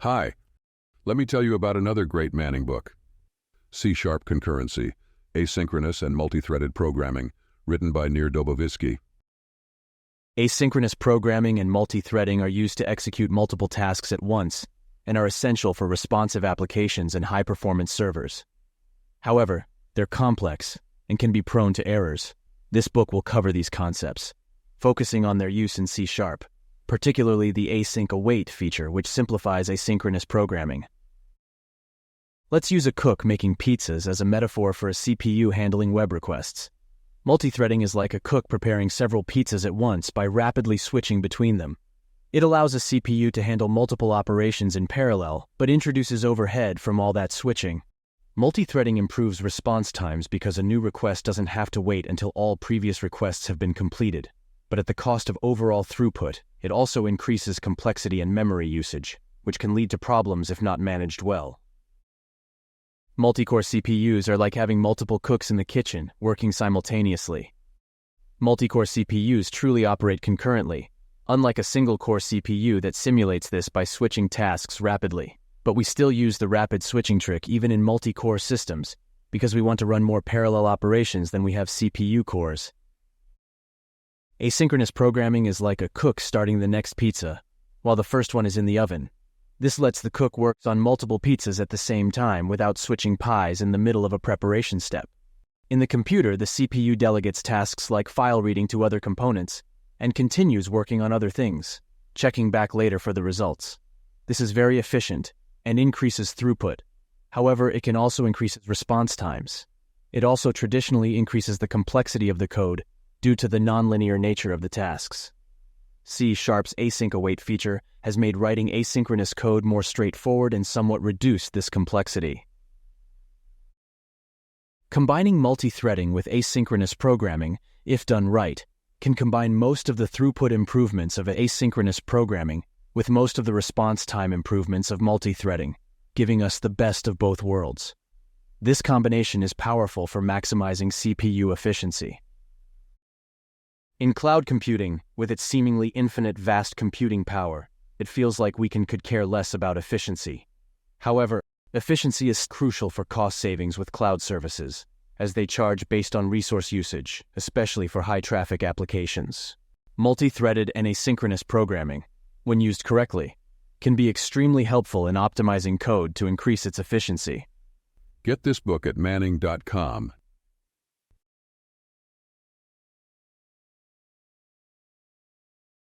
Hi, let me tell you about another great Manning book, C# Concurrency, Asynchronous and Multithreaded Programming, written by Nir Dobovitsky. Asynchronous programming and multithreading are used to execute multiple tasks at once and are essential for responsive applications and high-performance servers. However, they're complex and can be prone to errors. This book will cover these concepts, focusing on their use in C#, particularly the async await feature, which simplifies asynchronous programming. Let's use a cook making pizzas as a metaphor for a CPU handling web requests. Multithreading is like a cook preparing several pizzas at once by rapidly switching between them. It allows a CPU to handle multiple operations in parallel, but introduces overhead from all that switching. Multithreading improves response times because a new request doesn't have to wait until all previous requests have been completed. But at the cost of overall throughput, it also increases complexity and memory usage, which can lead to problems if not managed well. Multi-core CPUs are like having multiple cooks in the kitchen, working simultaneously. Multi-core CPUs truly operate concurrently, unlike a single-core CPU that simulates this by switching tasks rapidly. But we still use the rapid switching trick even in multi-core systems, because we want to run more parallel operations than we have CPU cores. Asynchronous programming is like a cook starting the next pizza, while the first one is in the oven. This lets the cook work on multiple pizzas at the same time without switching pies in the middle of a preparation step. In the computer, the CPU delegates tasks like file reading to other components and continues working on other things, checking back later for the results. This is very efficient and increases throughput. However, it can also increase response times. It also traditionally increases the complexity of the code due to the nonlinear nature of the tasks. C# async await feature has made writing asynchronous code more straightforward and somewhat reduced this complexity. Combining multithreading with asynchronous programming, if done right, can combine most of the throughput improvements of asynchronous programming with most of the response time improvements of multithreading, giving us the best of both worlds. This combination is powerful for maximizing CPU efficiency. In cloud computing, with its seemingly infinite vast computing power, it feels like we could care less about efficiency. However, efficiency is crucial for cost savings with cloud services, as they charge based on resource usage, especially for high-traffic applications. Multi-threaded and asynchronous programming, when used correctly, can be extremely helpful in optimizing code to increase its efficiency. Get this book at Manning.com